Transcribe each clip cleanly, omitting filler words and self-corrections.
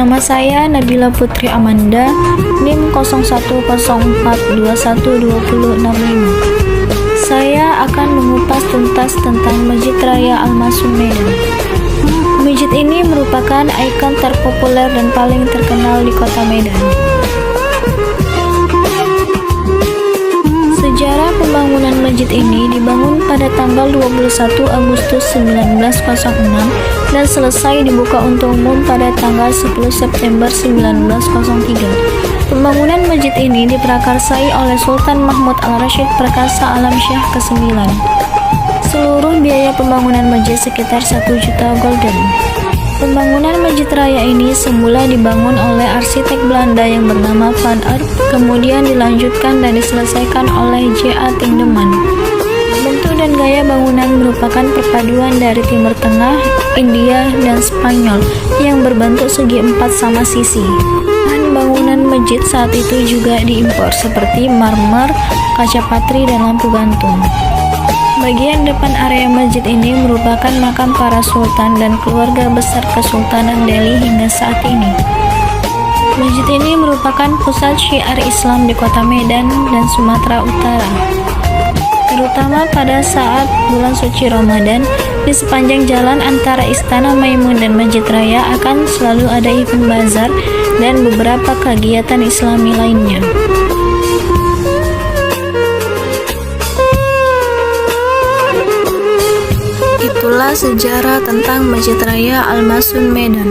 Nama saya Nabila Putri Amanda, NIM 0104212065. Saya akan mengupas tuntas tentang Masjid Raya Al-Masun Medan. Masjid ini merupakan ikon terpopuler dan paling terkenal di kota Medan. Sejarah pembangunan masjid ini dibangun pada tanggal 21 Agustus 1906 dan selesai dibuka untuk umum pada tanggal 10 September 1903. Pembangunan masjid ini diprakarsai oleh Sultan Mahmud Al-Rashid Perkasa Alam Syah ke-9. Seluruh biaya pembangunan masjid sekitar 1 juta gulden. Pembangunan Masjid Raya ini semula dibangun oleh arsitek Belanda yang bernama Van Eyck, kemudian dilanjutkan dan diselesaikan oleh J.A. Tindeman. Bentuk dan gaya bangunan merupakan perpaduan dari Timur Tengah, India, dan Spanyol yang berbentuk segi empat sama sisi. Bahan bangunan masjid saat itu juga diimpor seperti marmer, kaca patri, dan lampu gantung. Bagian depan area masjid ini merupakan makam para sultan dan keluarga besar Kesultanan Delhi hingga saat ini. Masjid ini merupakan pusat syiar Islam di kota Medan dan Sumatera Utara. Terutama pada saat bulan suci Ramadan, di sepanjang jalan antara Istana Maimun dan Masjid Raya akan selalu ada event bazar dan beberapa kegiatan Islami lainnya. Itulah sejarah tentang Masjid Raya Al-Masun Medan.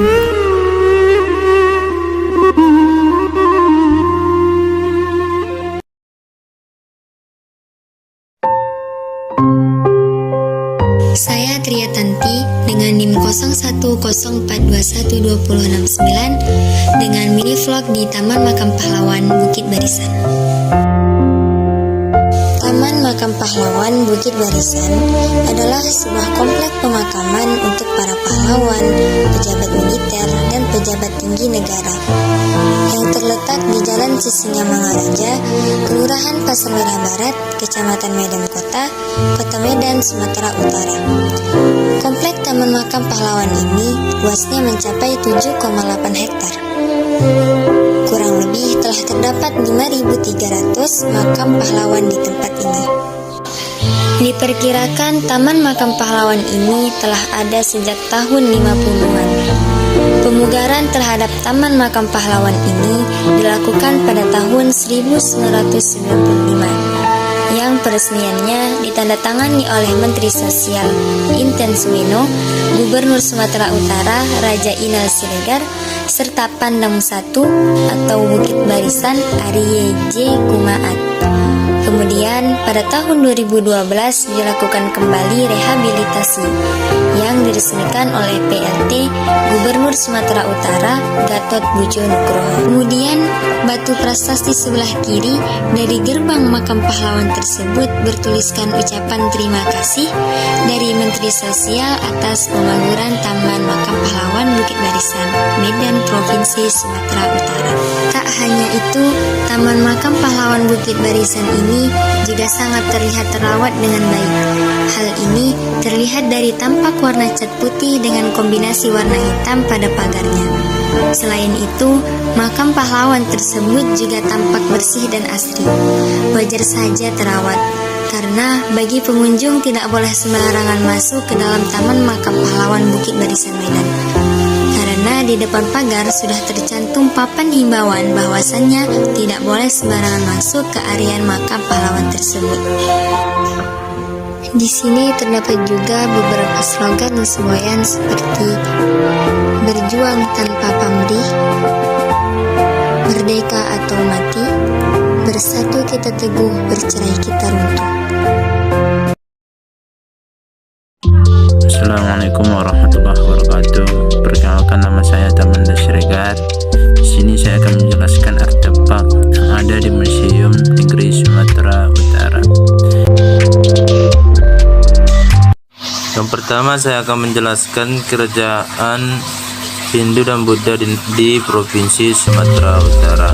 Saya Tria Tanti dengan NIM 0104212069 dengan mini vlog di Taman Makam Pahlawan Bukit Barisan. Taman Makam Pahlawan Bukit Barisan adalah sebuah komplek pemakaman untuk para pahlawan, pejabat militer, dan pejabat tinggi negara yang terletak di Jalan Sisingamangaraja, Kelurahan Pasar Merah Barat, Kecamatan Medan Kota, Kota Medan, Sumatera Utara. Komplek Taman Makam Pahlawan ini luasnya mencapai 7,8 hektar. Kurang lebih telah terdapat 5.300 makam pahlawan di tempat ini. Diperkirakan Taman Makam Pahlawan ini telah ada sejak tahun 50-an. Pemugaran terhadap Taman Makam Pahlawan ini dilakukan pada tahun 1995, yang peresmiannya ditandatangani oleh Menteri Sosial Inten Suweno, Gubernur Sumatera Utara Raja Inal Siregar, serta Pandang 1 atau Bukit Barisan Arye J. Kumaat. Kemudian pada tahun 2012 dilakukan kembali rehabilitasi yang diresmikan oleh PLT Gubernur Sumatera Utara Gatot Budjo Nugroho. Kemudian batu prasasti sebelah kiri dari gerbang makam pahlawan tersebut bertuliskan ucapan terima kasih dari Menteri Sosial atas pemaguran Taman Makam Pahlawan Bukit Barisan, Medan, Provinsi Sumatera Utara. Tak hanya itu, Taman Makam Pahlawan Bukit Barisan ini juga sangat terlihat terawat dengan baik. Hal ini terlihat dari tampak warna cat putih dengan kombinasi warna hitam pada pagarnya. Selain itu, makam pahlawan tersebut juga tampak bersih dan asri. Wajar saja terawat, karena bagi pengunjung tidak boleh sembarangan masuk ke dalam Taman Makam Pahlawan Bukit Barisan Medan. Karena di depan pagar sudah tercantum papan himbauan bahwasannya tidak boleh sembarangan masuk ke area makam pahlawan tersebut. Di sini terdapat juga beberapa slogan dan semboyan seperti berjuang tanpa pamrih, merdeka atau mati, bersatu kita teguh, bercerai kita runtuh. Assalamualaikum warahmatullahi wabarakatuh. Perkenalkan, nama saya Tamanda Siregar. Di sini saya akan menjelaskan artefak yang ada di Museum Negeri Sumatera Utara. Yang pertama saya akan menjelaskan kerajaan Hindu dan Buddha di Provinsi Sumatera Utara.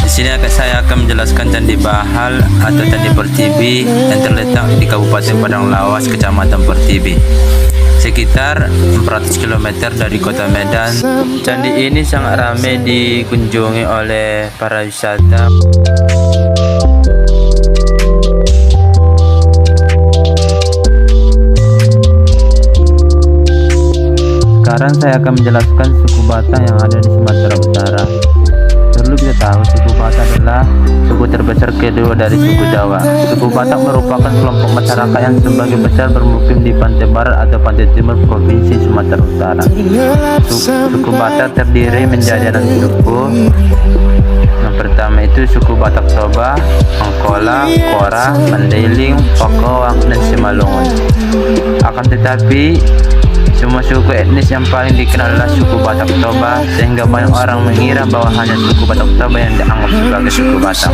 Di sini saya akan menjelaskan Candi Bahal atau Candi Pertiwi yang terletak di Kabupaten Padang Lawas, Kecamatan Pertiwi, sekitar 400 km dari kota Medan. Candi ini sangat ramai dikunjungi oleh para wisata. Sekarang saya akan menjelaskan suku Batak yang ada di Sumatera Utara. Perlu kita tahu, suku Batak adalah suku terbesar kedua dari suku Jawa. Suku Batak merupakan kelompok masyarakat yang sebagian besar bermukim di pantai barat atau pantai timur Provinsi Sumatera Utara. Suku Batak terdiri menjadi 6 suku. Yang pertama itu suku Batak Toba, Angkola, Kora, Mandailing, Pakawang, dan Simalungun. Akan tetapi semua suku etnis yang paling dikenal adalah suku Batak Toba, sehingga banyak orang mengira bahwa hanya suku Batak Toba yang dianggap sebagai suku Batak.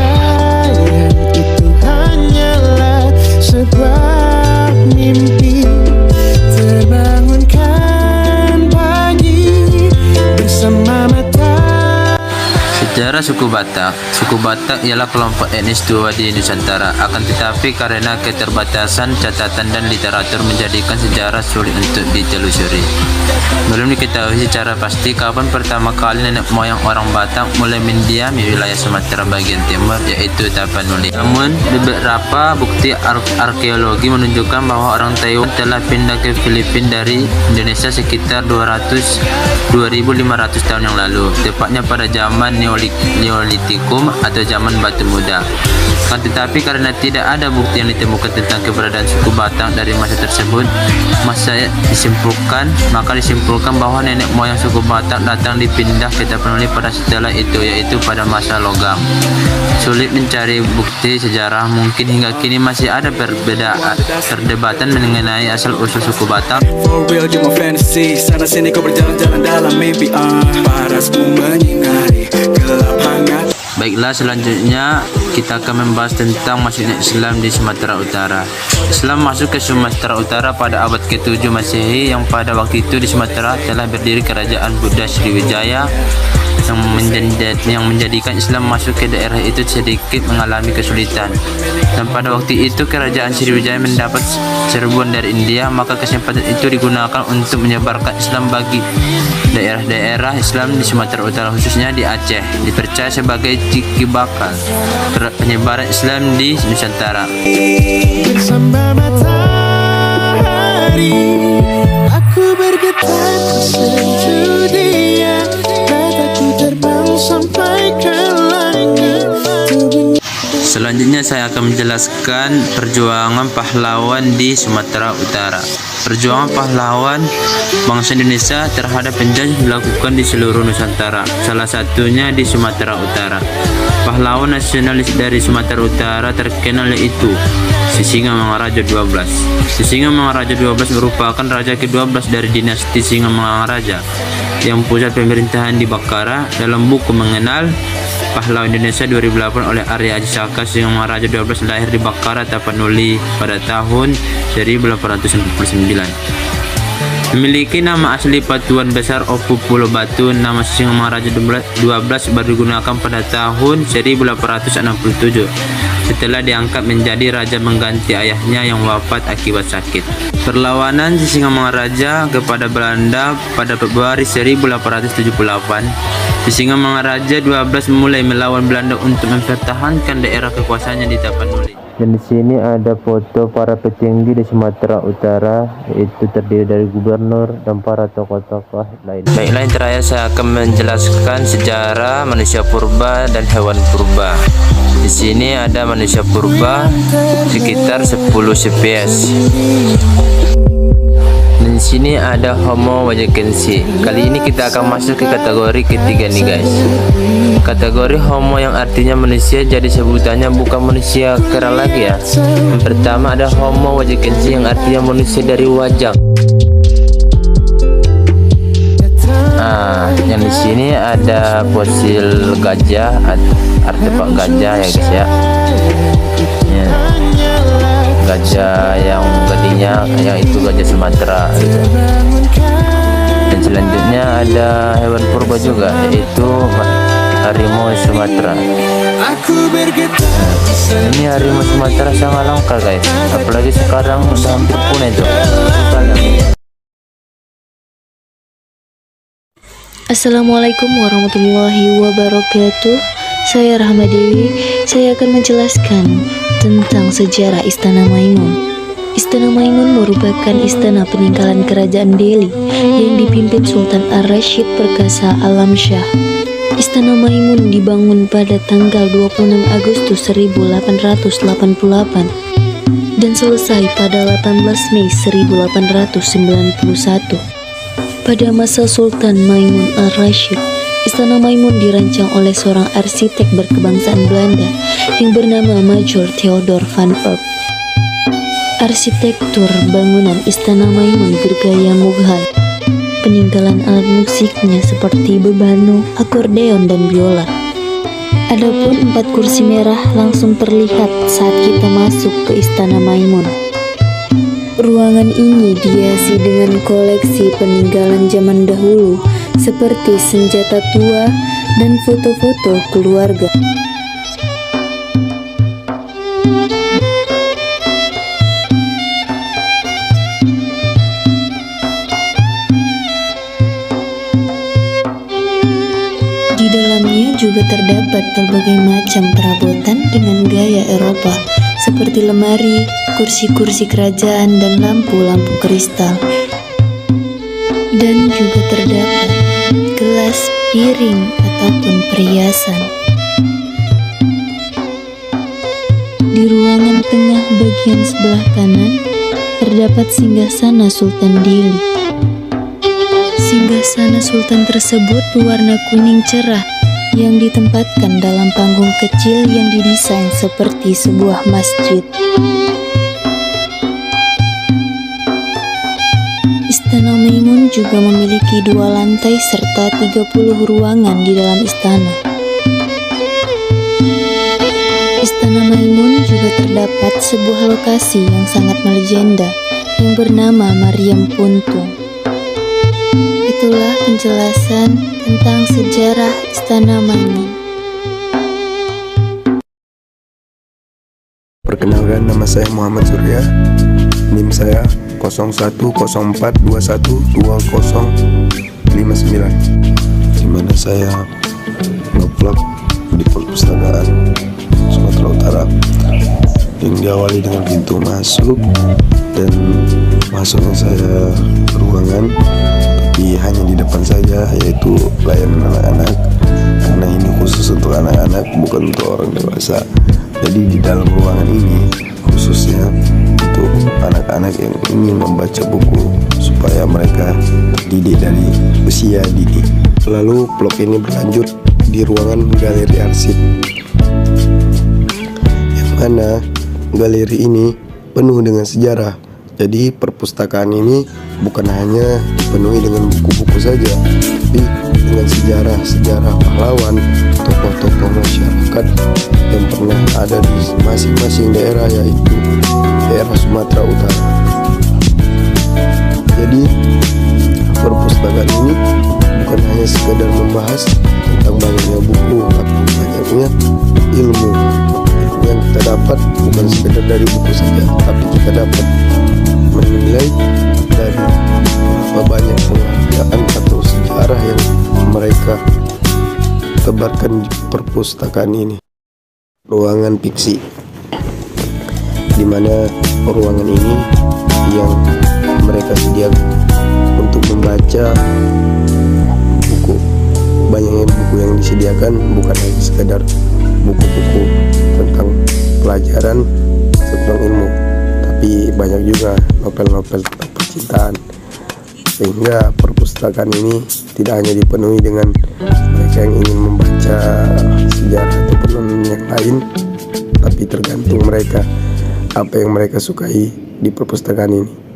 Itu hanyalah sebuah mimpi terbangunkan pagi bersama mata. Sejarah suku Batak. Suku Batak ialah kelompok etnis tua di Nusantara. Akan tetapi karena keterbatasan catatan dan literatur menjadikan sejarah sulit untuk ditelusuri. Belum diketahui secara pasti kapan pertama kali nenek moyang orang Batak mulai mendiami wilayah Sumatera bagian timur, yaitu Tapanuli. Namun beberapa bukti arkeologi menunjukkan bahwa orang Taiwan telah pindah ke Filipina dari Indonesia sekitar 2.500 tahun yang lalu, tepatnya pada zaman Neolitikum atau zaman Batu Muda. Kan tetapi karena tidak ada bukti yang ditemukan tentang keberadaan suku Batak dari masa tersebut, maka disimpulkan bahwa nenek moyang suku Batak datang dipindah ke Tapanuli pada setelah itu, yaitu pada masa logam. Sulit mencari bukti sejarah, mungkin hingga kini masih ada perdebatan mengenai asal usul suku Batak. For real, cuma fantasy. Sana sini kau berjalan-jalan dalam mimpi. Parasmu menyinari gelap hangat. Baiklah, selanjutnya kita akan membahas tentang masuknya Islam di Sumatera Utara. Islam masuk ke Sumatera Utara pada abad ke-7 Masehi, yang pada waktu itu di Sumatera telah berdiri kerajaan Buddha Sriwijaya yang menjadikan Islam masuk ke daerah itu sedikit mengalami kesulitan. Dan pada waktu itu kerajaan Sriwijaya mendapat serbuan dari India, maka kesempatan itu digunakan untuk menyebarkan Islam bagi daerah-daerah Islam di Sumatera Utara, khususnya di Aceh. Dipercaya sebagai cikal bakal penyebaran Islam di Nusantara. Bersama matahari, aku bergetar sejuk dia. Mataku terbang sampai ke langit. Selanjutnya saya akan menjelaskan perjuangan pahlawan di Sumatera Utara. Perjuangan pahlawan bangsa Indonesia terhadap penjajah dilakukan di seluruh Nusantara, salah satunya di Sumatera Utara. Pahlawan nasionalis dari Sumatera Utara terkenal yaitu Sisingamangaraja XII. Sisingamangaraja XII merupakan raja ke-12 dari dinasti Singamangaraja yang pusat pemerintahan di Bakara. Dalam buku Mengenal Pahlawan Indonesia 2008 oleh Arya Aji Saka, Singamangaraja XII lahir di Bakara, Tapanuli pada tahun 1849. Memiliki nama asli Patuan Besar Opu Pulau Batu. Nama Sisingamangaraja XII baru digunakan pada tahun 1867 setelah diangkat menjadi raja mengganti ayahnya yang wafat akibat sakit. Perlawanan Sisingamangaraja kepada Belanda pada Februari 1878. Sisingamangaraja XII mulai melawan Belanda untuk mempertahankan daerah kekuasaannya di Tapanuli. Dan di sini ada foto para petinggi di Sumatera Utara, yaitu terdiri dari gubernur dan para tokoh-tokoh lain. Baiklah, yang terakhir saya akan menjelaskan sejarah manusia purba dan hewan purba. Di sini ada manusia purba sekitar 10 spesies. Dan di sini ada Homo wajakensi. Kali ini kita akan masuk ke kategori ketiga nih guys. Kategori Homo yang artinya manusia, jadi sebutannya bukan manusia kera lagi ya. Yang pertama ada Homo wajakensi yang artinya manusia dari wajak. Yang di sini ada fosil gajah, artefak gajah ya guys ya. Gajah yang gadinya yang itu gajah Sumatera gitu. Dan selanjutnya ada hewan purba juga, yaitu harimau Sumatera. Aku bergetar di sana. Ini harimau Sumatera sangat langka guys, apalagi sekarang udah hampir punah itu. Assalamualaikum warahmatullahi wabarakatuh. Saya Rahma Dewi. Saya akan menjelaskan tentang sejarah Istana Maimun. Istana Maimun merupakan istana peninggalan kerajaan Delhi yang dipimpin Sultan Ar-Rasyid Perkasa Alam Shah. Istana Maimun dibangun pada tanggal 26 Agustus 1888 dan selesai pada 18 Mei 1891. Pada masa Sultan Maimun Ar-Rasyid, Istana Maimun dirancang oleh seorang arsitek berkebangsaan Belanda yang bernama Major Theodor van Erp. Arsitektur bangunan Istana Maimun bergaya Mughal. Peninggalan alat musiknya seperti bebano, akordeon, dan biola. Adapun 4 kursi merah langsung terlihat saat kita masuk ke Istana Maimun. Ruangan ini dihiasi dengan koleksi peninggalan zaman dahulu seperti senjata tua dan foto-foto keluarga. Di dalamnya juga terdapat berbagai macam perabotan dengan gaya Eropa seperti lemari, kursi-kursi kerajaan, dan lampu-lampu kristal. Dan juga terdapat gelas, piring, ataupun perhiasan. Di ruangan tengah bagian sebelah kanan terdapat singgasana Sultan Delhi. Singgasana Sultan tersebut berwarna kuning cerah yang ditempatkan dalam panggung kecil yang didesain seperti sebuah masjid. Istana Maimun juga memiliki 2 lantai serta 30 ruangan di dalam istana. Istana Maimun juga terdapat sebuah lokasi yang sangat melegenda yang bernama Mariam Puntung. Itulah penjelasan tentang sejarah Istana Maimun. Perkenalkan, nama saya Muhammad Surya. NIM saya 0114212059, di mana saya nge-vlog di perpustakaan Sumatera Utara yang diawali dengan pintu masuk dan masuknya saya ke ruangan, tapi hanya di depan saja, yaitu layanan anak-anak, karena ini khusus untuk anak-anak, bukan untuk orang dewasa. Jadi di dalam ruangan ini khususnya untuk anak-anak yang ingin membaca buku supaya mereka terdidik dari usia dini. Lalu vlog ini berlanjut di ruangan galeri arsip, yang mana galeri ini penuh dengan sejarah. Jadi perpustakaan ini bukan hanya dipenuhi dengan buku-buku saja, tapi dengan sejarah pahlawan, tokoh-tokoh masyarakat yang pernah ada di masing-masing daerah, yaitu daerah Sumatera Utara. Jadi perpustakaan ini bukan hanya sekedar membahas tentang banyaknya buku, tapi banyaknya ilmu yang kita dapat bukan sekedar dari buku saja, tapi kita dapat menilai dari berapa banyak penghargaan atau sejarah yang mereka tebarkan di perpustakaan ini. Ruangan fiksi, di mana ruangan ini yang mereka sediakan untuk membaca buku. Banyaknya buku yang disediakan bukan hanya sekedar buku-buku tentang pelajaran tentang ilmu, tapi banyak juga novel-novel tentang percintaan. Sehingga perpustakaan ini tidak hanya dipenuhi dengan mereka yang ingin membaca sejarah ataupun yang lain, tapi tergantung mereka apa yang mereka sukai di perpustakaan ini.